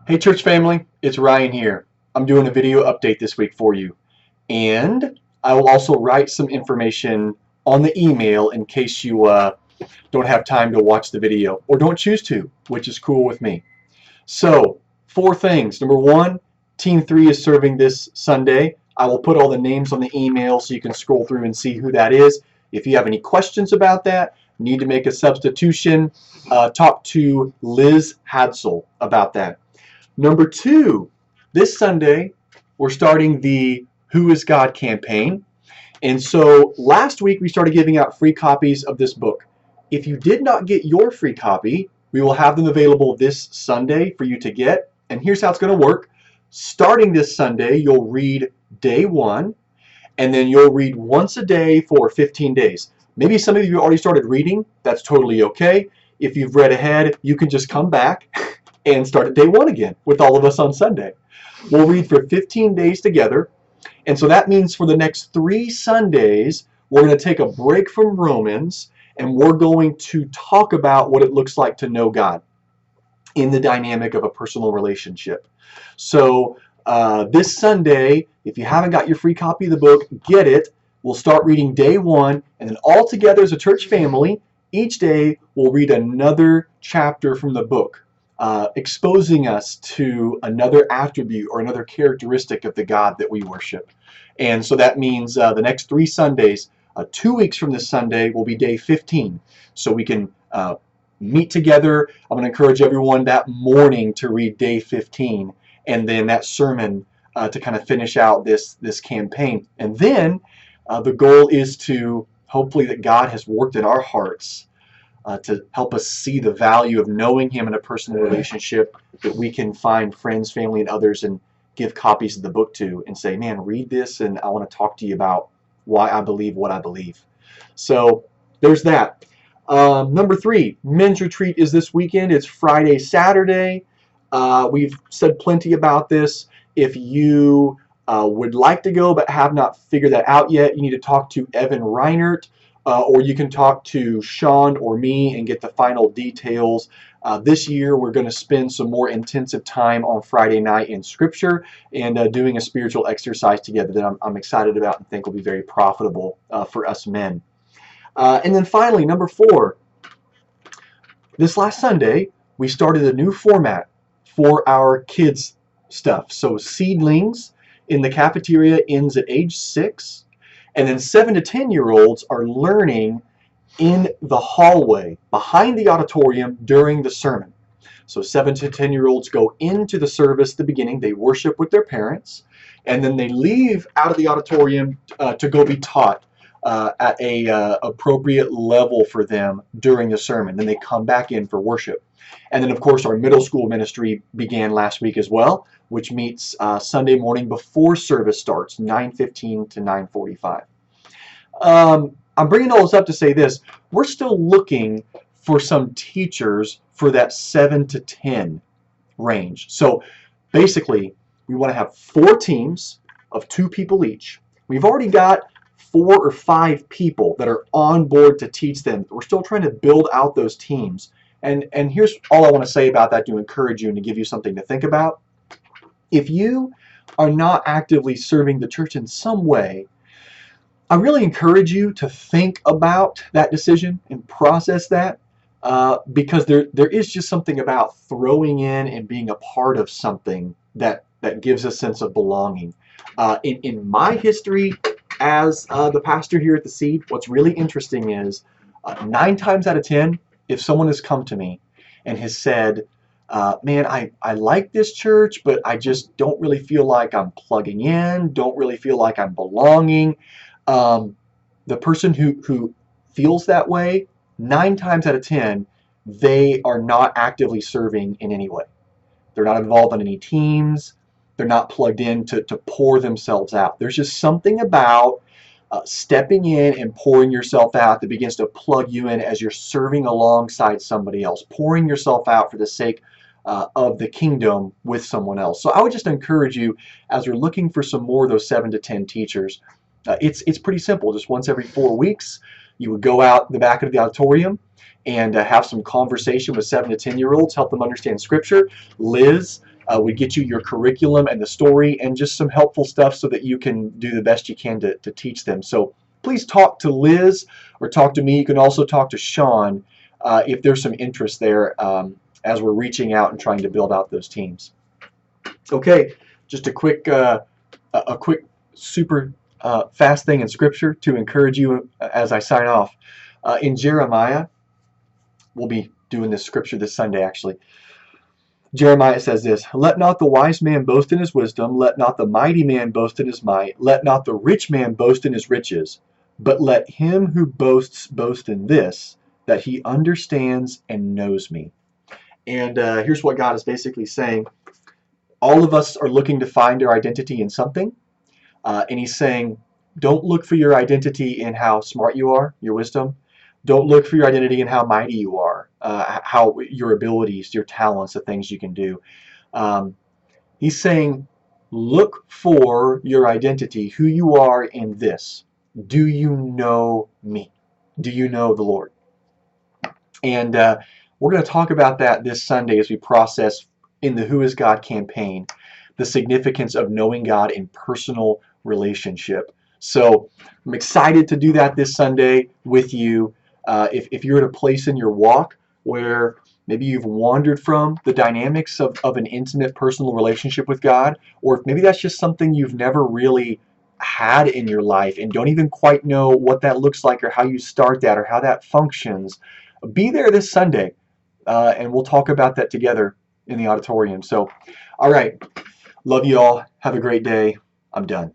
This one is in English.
Hey church family, it's Ryan here. I'm doing a video update this week for you. And I will also write some information on the email in case you don't have time to watch the video or don't choose to, which is cool with me. So, four things. Number one, Team 3 is serving this Sunday. I will put all the names on the email so you can scroll through and see who that is. If you have any questions about that, need to make a substitution, talk to Liz Hadsel about that. Number two, this Sunday, we're starting the Who is God campaign. And so last week we started giving out free copies of this book. If you did not get your free copy, we will have them available this Sunday for you to get. And here's how it's going to work. Starting this Sunday, you'll read day 1, and then you'll read once a day for 15 days. Maybe some of you already started reading. That's totally okay. If you've read ahead, you can just come back and start at day 1 again with all of us on Sunday. We'll read for 15 days together. And so that means for the next 3 Sundays, we're going to take a break from Romans and we're going to talk about what it looks like to know God in the dynamic of a personal relationship. So this Sunday, if you haven't got your free copy of the book, get it. We'll start reading day 1, and then all together as a church family, each day we'll read another chapter from the book, exposing us to another attribute or another characteristic of the God that we worship. And so that means the next 3 Sundays, 2 weeks from this Sunday, will be day 15. So we can meet together. I'm going to encourage everyone that morning to read day 15, and then that sermon to kind of finish out this campaign. And then the goal is to hopefully that God has worked in our hearts to help us see the value of knowing Him in a personal relationship, that we can find friends, family, and others and give copies of the book to and say, man, read this and I want to talk to you about why I believe what I believe. So there's that. Number 3, men's retreat is this weekend. It's Friday, Saturday. We've said plenty about this. If you would like to go but have not figured that out yet, you need to talk to Evan Reinert. Or you can talk to Sean or me and get the final details. This year we're going to spend some more intensive time on Friday night in Scripture and doing a spiritual exercise together that I'm excited about and think will be very profitable for us men. And then finally, number 4, this last Sunday we started a new format for our kids stuff. So Seedlings in the cafeteria ends at age 6. And then 7 to 10-year-olds are learning in the hallway behind the auditorium during the sermon. So 7 to 10-year-olds go into the service at the beginning. They worship with their parents, and then they leave out of the auditorium to go be taught at a appropriate level for them during the sermon. Then they come back in for worship. And then, of course, our middle school ministry began last week as well, which meets Sunday morning before service starts, 9:15 to 9:45. I'm bringing all this up to say this. We're still looking for some teachers for that 7 to 10 range. So basically, we want to have 4 teams of 2 people each. We've already got 4 or 5 people that are on board to teach them. We're still trying to build out those teams. And here's all I want to say about that to encourage you and to give you something to think about. If you are not actively serving the church in some way, I really encourage you to think about that decision and process that because there is just something about throwing in and being a part of something that gives a sense of belonging. In my history as the pastor here at the Seed, what's really interesting is 9 times out of 10, if someone has come to me and has said, man, I like this church, but I just don't really feel like I'm plugging in, don't really feel like I'm belonging. The person who feels that way, 9 times out of 10, they are not actively serving in any way. They're not involved in any teams. They're not plugged in to pour themselves out. There's just something about stepping in and pouring yourself out that begins to plug you in as you're serving alongside somebody else, pouring yourself out for the sake of the kingdom with someone else. So I would just encourage you, as we're looking for some more of those 7 to 10 teachers, it's pretty simple. Just once every 4 weeks, you would go out the back of the auditorium and have some conversation with 7 to 10-year-olds, help them understand Scripture. Liz We get you your curriculum and the story and just some helpful stuff so that you can do the best you can to teach them. So please talk to Liz or talk to me. You can also talk to Sean if there's some interest there as we're reaching out and trying to build out those teams. Okay, just a quick super fast thing in Scripture to encourage you as I sign off. In Jeremiah, we'll be doing this Scripture this Sunday actually. Jeremiah says this, "Let not the wise man boast in his wisdom, let not the mighty man boast in his might, let not the rich man boast in his riches, but let him who boasts boast in this, that he understands and knows me." And here's what God is basically saying. All of us are looking to find our identity in something. And he's saying, don't look for your identity in how smart you are, your wisdom. Don't look for your identity in how mighty you are, how your abilities, your talents, the things you can do. He's saying, look for your identity, who you are in this. Do you know me? Do you know the Lord? And we're going to talk about that this Sunday as we process in the Who is God campaign, the significance of knowing God in personal relationship. So I'm excited to do that this Sunday with you. If you're at a place in your walk where maybe you've wandered from the dynamics of an intimate personal relationship with God, or if maybe that's just something you've never really had in your life and don't even quite know what that looks like or how you start that or how that functions, be there this Sunday and we'll talk about that together in the auditorium. So, all right. Love you all. Have a great day. I'm done.